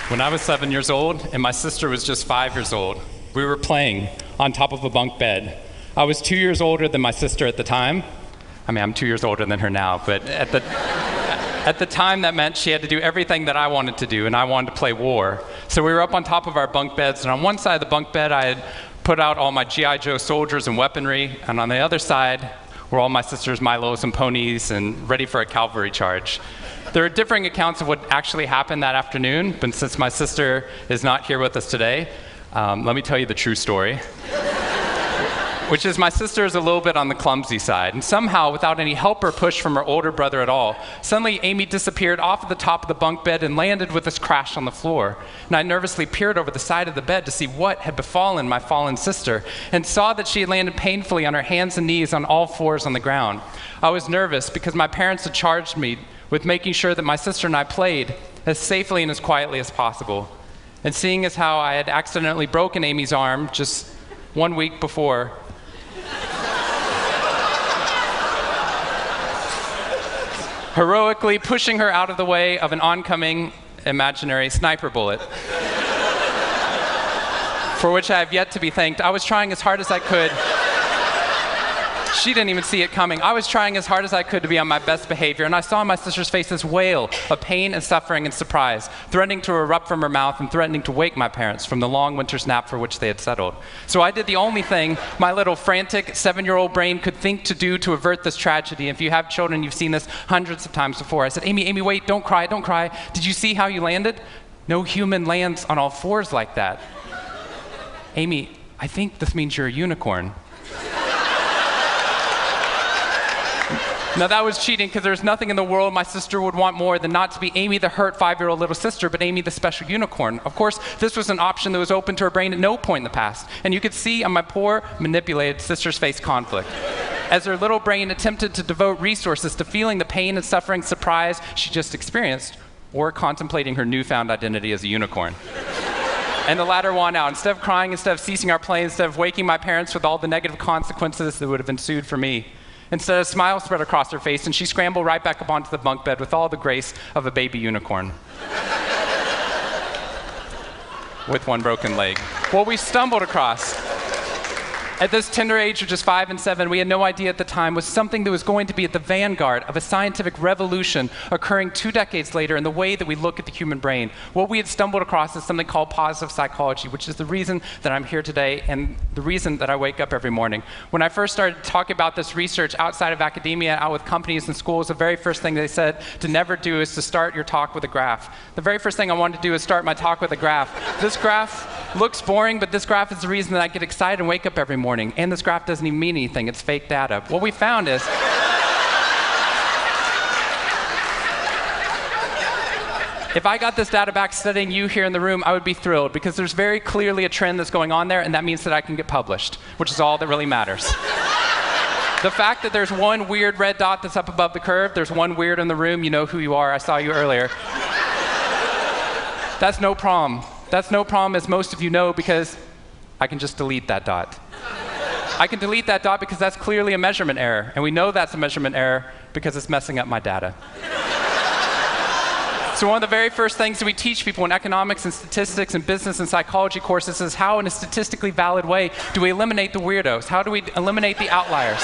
When I was 7 years old and my sister was just 5 years old, we were playing on top of a bunk bed. I was 2 years older than my sister at the time. I mean, I'm 2 years older than her now, but at the time that meant she had to do everything that I wanted to do, and I wanted to play war. So we were up on top of our bunk beds, and on one side of the bunk bed I had put out all my G.I. Joe soldiers and weaponry, and on the other side were all my sister's Milos and ponies and ready for a cavalry charge. There are differing accounts of what actually happened that afternoon, but since my sister is not here with us today, let me tell you the true story. Which is my sister is a little bit on the clumsy side, and somehow, without any help or push from her older brother at all, suddenly Amy disappeared off of the top of the bunk bed and landed with this crash on the floor. And I nervously peered over the side of the bed to see what had befallen my fallen sister, and saw that she had landed painfully on her hands and knees on all fours on the ground. I was nervous because my parents had charged me with making sure that my sister and I played as safely and as quietly as possible. And seeing as how I had accidentally broken Amy's arm just 1 week before, heroically pushing her out of the way of an oncoming imaginary sniper bullet, for which I have yet to be thanked. I was trying as hard as I could. She didn't even see it coming. I was trying as hard as I could to be on my best behavior, and I saw my sister's face this wail of pain and suffering and surprise, threatening to erupt from her mouth and threatening to wake my parents from the long winter's nap for which they had settled. So I did the only thing my little frantic 7-year-old brain could think to do to avert this tragedy. If you have children, you've seen this hundreds of times before. I said, Amy, wait, don't cry, don't cry. Did you see how you landed? No human lands on all fours like that. Amy, I think this means you're a unicorn. Now that was cheating, because there's nothing in the world my sister would want more than not to be Amy the hurt 5-year-old little sister, but Amy the special unicorn. Of course, this was an option that was open to her brain at no point in the past, and you could see on my poor, manipulated sister's face conflict, as her little brain attempted to devote resources to feeling the pain and suffering surprise she just experienced, or contemplating her newfound identity as a unicorn. And the latter won out. Instead of crying, instead of ceasing our play, instead of waking my parents with all the negative consequences that would have ensued for me, instead, a smile spread across her face, and she scrambled right back up onto the bunk bed with all the grace of a baby unicorn. With one broken leg. What we stumbled across at this tender age of just 5 and 7, we had no idea at the time, was something that was going to be at the vanguard of a scientific revolution occurring 2 decades later in the way that we look at the human brain. What we had stumbled across is something called positive psychology, which is the reason that I'm here today and the reason that I wake up every morning. When I first started talking about this research outside of academia, out with companies and schools, the very first thing they said to never do is to start your talk with a graph. The very first thing I wanted to do is start my talk with a graph. This graph looks boring, but this graph is the reason that I get excited and wake up every morning. And this graph doesn't even mean anything. It's fake data. What we found is if I got this data back studying you here in the room, I would be thrilled, because there's very clearly a trend that's going on there, and that means that I can get published, which is all that really matters. The fact that there's one weird red dot that's up above the curve, there's one weird in the room, you know who you are, I saw you earlier. That's no problem. That's no problem, as most of you know, because I can just delete that dot. I can delete that dot because that's clearly a measurement error, and we know that's a measurement error because it's messing up my data. So one of the very first things that we teach people in economics and statistics and business and psychology courses is how, in a statistically valid way, do we eliminate the weirdos? How do we eliminate the outliers?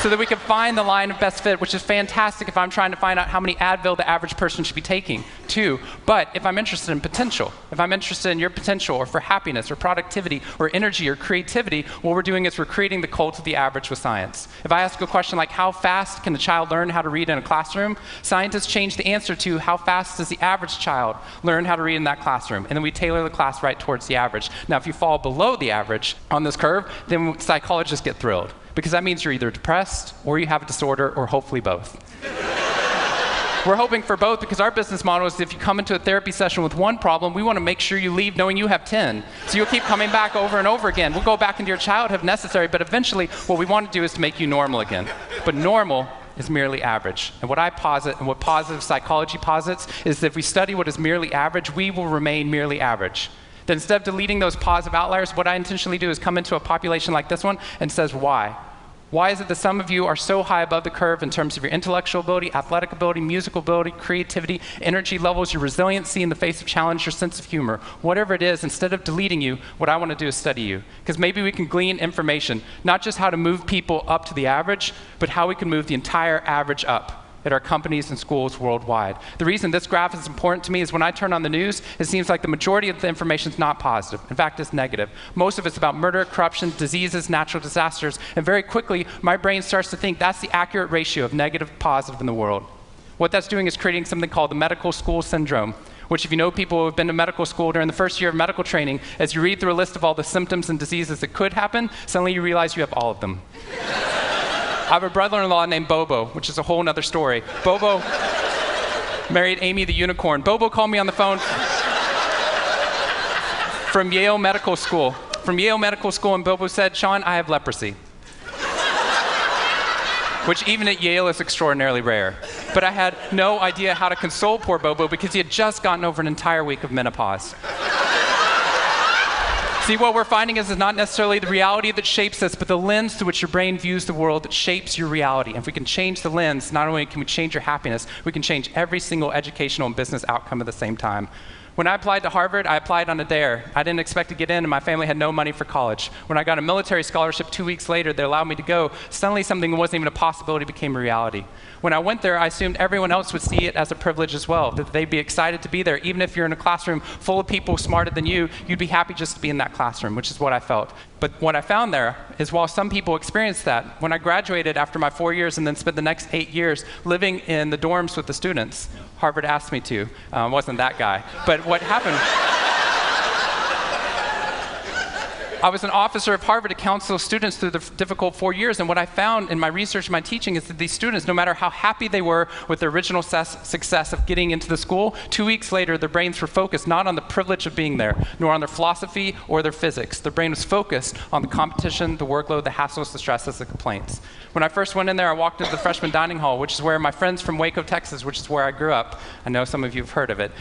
So that we can find the line of best fit, which is fantastic if I'm trying to find out how many Advil the average person should be taking, too. But if I'm interested in potential, if I'm interested in your potential, or for happiness, or productivity, or energy, or creativity, what we're doing is we're creating the cult of the average with science. If I ask a question like, how fast can a child learn how to read in a classroom? Scientists change the answer to, how fast does the average child learn how to read in that classroom? And then we tailor the class right towards the average. Now, if you fall below the average on this curve, then psychologists get thrilled, because that means you're either depressed, or you have a disorder, or hopefully both. We're hoping for both, because our business model is if you come into a therapy session with one problem, we want to make sure you leave knowing you have 10. So you'll keep coming back over and over again. We'll go back into your childhood if necessary, but eventually what we want to do is to make you normal again. But normal is merely average. And what I posit, and what positive psychology posits, is that if we study what is merely average, we will remain merely average. That instead of deleting those positive outliers, what I intentionally do is come into a population like this one and says, why? Why is it that some of you are so high above the curve in terms of your intellectual ability, athletic ability, musical ability, creativity, energy levels, your resiliency in the face of challenge, your sense of humor? Whatever it is, instead of deleting you, what I want to do is study you. Because maybe we can glean information, not just how to move people up to the average, but how we can move the entire average up at our companies and schools worldwide. The reason this graph is important to me is when I turn on the news, it seems like the majority of the information is not positive. In fact, it's negative. Most of it's about murder, corruption, diseases, natural disasters, and very quickly, my brain starts to think that's the accurate ratio of negative to positive in the world. What that's doing is creating something called the medical school syndrome, which if you know people who have been to medical school during the first year of medical training, as you read through a list of all the symptoms and diseases that could happen, suddenly you realize you have all of them. I have a brother-in-law named Bobo, which is a whole other story. Bobo married Amy the unicorn. Bobo called me on the phone from Yale Medical School. And Bobo said, Shawn, I have leprosy. Which even at Yale is extraordinarily rare. But I had no idea how to console poor Bobo because he had just gotten over an entire week of menopause. See, what we're finding is not necessarily the reality that shapes us, but the lens through which your brain views the world that shapes your reality. And if we can change the lens, not only can we change your happiness, we can change every single educational and business outcome at the same time. When I applied to Harvard, I applied on a dare. I didn't expect to get in, and my family had no money for college. When I got a military scholarship 2 weeks later that allowed me to go, suddenly something that wasn't even a possibility became a reality. When I went there, I assumed everyone else would see it as a privilege as well, that they'd be excited to be there. Even if you're in a classroom full of people smarter than you, you'd be happy just to be in that classroom, which is what I felt. But what I found there is while some people experienced that, when I graduated after my 4 years and then spent the next 8 years living in the dorms with the students, Harvard asked me to. Wasn't that guy. But what happened, I was an officer of Harvard to counsel students through the difficult 4 years, and what I found in my research and my teaching is that these students, no matter how happy they were with their original success of getting into the school, 2 weeks later their brains were focused not on the privilege of being there, nor on their philosophy or their physics. Their brain was focused on the competition, the workload, the hassles, the stresses, the complaints. When I first went in there, I walked into the freshman dining hall, which is where my friends from Waco, Texas, which is where I grew up, I know some of you have heard of it.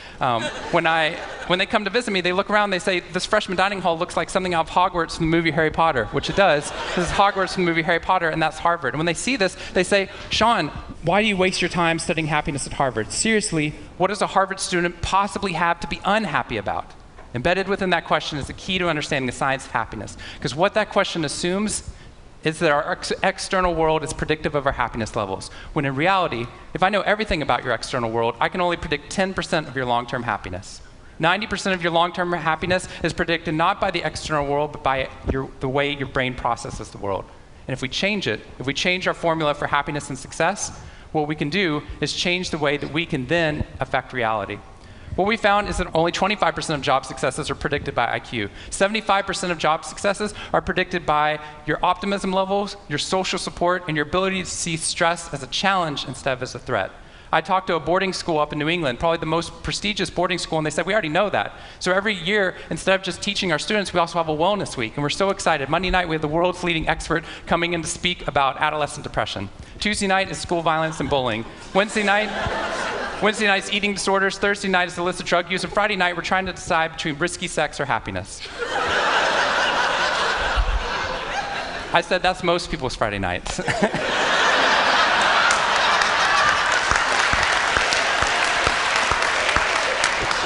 When they come to visit me, they look around, they say, this freshman dining hall looks like something out of Hogwarts from the movie Harry Potter, which it does. This is Hogwarts from the movie Harry Potter, and that's Harvard. And when they see this, they say, Shawn, why do you waste your time studying happiness at Harvard? Seriously, what does a Harvard student possibly have to be unhappy about? Embedded within that question is the key to understanding the science of happiness. Because what that question assumes is that our external world is predictive of our happiness levels. When in reality, if I know everything about your external world, I can only predict 10% of your long-term happiness. 90% of your long-term happiness is predicted not by the external world, but by the way your brain processes the world. And if we change it, if we change our formula for happiness and success, what we can do is change the way that we can then affect reality. What we found is that only 25% of job successes are predicted by IQ. 75% of job successes are predicted by your optimism levels, your social support, and your ability to see stress as a challenge instead of as a threat. I talked to a boarding school up in New England, probably the most prestigious boarding school, and they said, we already know that. So every year, instead of just teaching our students, we also have a wellness week, and we're so excited. Monday night, we have the world's leading expert coming in to speak about adolescent depression. Tuesday night is school violence and bullying. Wednesday night's eating disorders. Thursday night is illicit drug use. And Friday night, we're trying to decide between risky sex or happiness. I said, that's most people's Friday nights.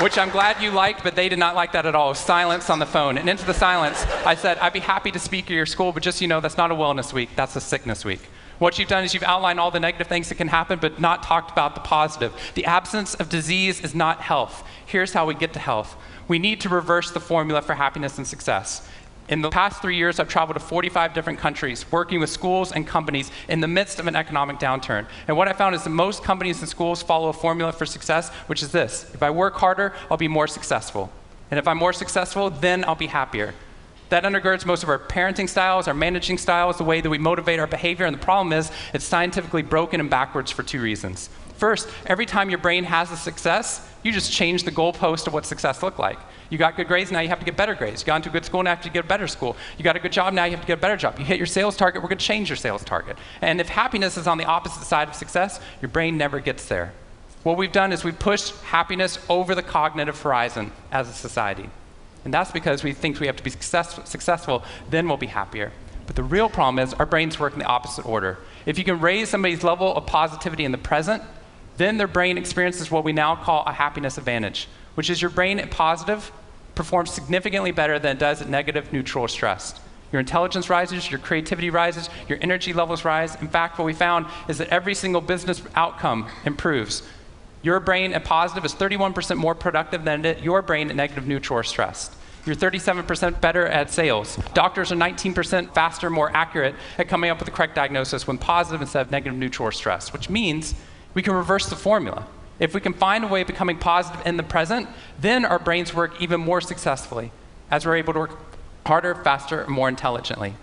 Which I'm glad you liked, but they did not like that at all. Silence on the phone. And into the silence, I said, I'd be happy to speak at your school, but just so you know, that's not a wellness week, that's a sickness week. What you've done is you've outlined all the negative things that can happen, but not talked about the positive. The absence of disease is not health. Here's how we get to health. We need to reverse the formula for happiness and success. In the past 3 years, I've traveled to 45 different countries, working with schools and companies in the midst of an economic downturn. And what I found is that most companies and schools follow a formula for success, which is this: if I work harder, I'll be more successful. And if I'm more successful, then I'll be happier. That undergirds most of our parenting styles, our managing styles, the way that we motivate our behavior. And the problem is, it's scientifically broken and backwards for two reasons. First, every time your brain has a success, You just change the goalpost of what success looked like. You got good grades, now you have to get better grades. You got into a good school, now you have to get a better school. You got a good job, now you have to get a better job. You hit your sales target, we're going to change your sales target. And if happiness is on the opposite side of success, your brain never gets there. What we've done is we've pushed happiness over the cognitive horizon as a society. And that's because we think we have to be successful, then we'll be happier. But the real problem is our brains work in the opposite order. If you can raise somebody's level of positivity in the present, then their brain experiences what we now call a happiness advantage, which is your brain at positive performs significantly better than it does at negative, neutral, or stressed. Your intelligence rises, your creativity rises, your energy levels rise. In fact, what we found is that every single business outcome improves. Your brain at positive is 31% more productive than your brain at negative, neutral, or stressed. You're 37% better at sales. Doctors are 19% faster, more accurate at coming up with the correct diagnosis when positive instead of negative, neutral, or stressed, which means we can reverse the formula. If we can find a way of becoming positive in the present, then our brains work even more successfully as we're able to work harder, faster, and more intelligently.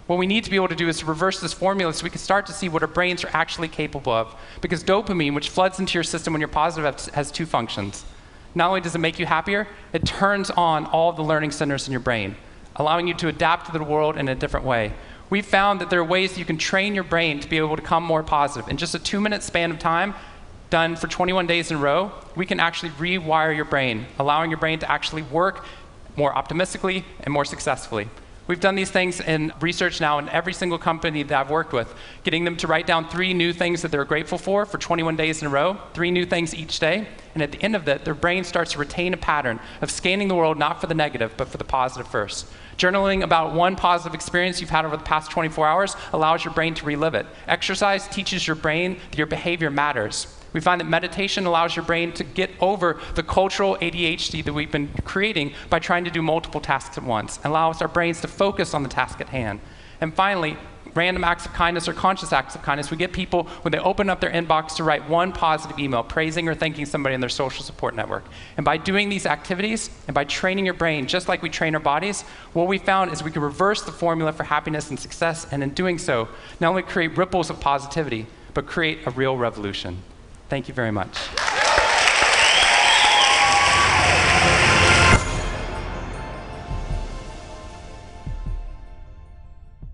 What we need to be able to do is to reverse this formula so we can start to see what our brains are actually capable of. Because dopamine, which floods into your system when you're positive, has two functions. Not only does it make you happier, it turns on all the learning centers in your brain, allowing you to adapt to the world in a different way. We found that there are ways that you can train your brain to be able to become more positive. In just a 2-minute span of time, done for 21 days in a row, we can actually rewire your brain, allowing your brain to actually work more optimistically and more successfully. We've done these things in research now in every single company that I've worked with, getting them to write down 3 new things that they're grateful for 21 days in a row, 3 new things each day. And at the end of that, their brain starts to retain a pattern of scanning the world not for the negative, but for the positive first. Journaling about one positive experience you've had over the past 24 hours allows your brain to relive it. Exercise teaches your brain that your behavior matters. We find that meditation allows your brain to get over the cultural ADHD that we've been creating by trying to do multiple tasks at once, and allows our brains to focus on the task at hand. And finally, random acts of kindness or conscious acts of kindness. We get people, when they open up their inbox, to write one positive email praising or thanking somebody in their social support network. And by doing these activities and by training your brain, just like we train our bodies, what we found is we can reverse the formula for happiness and success, and in doing so, not only create ripples of positivity, but create a real revolution. Thank you very much.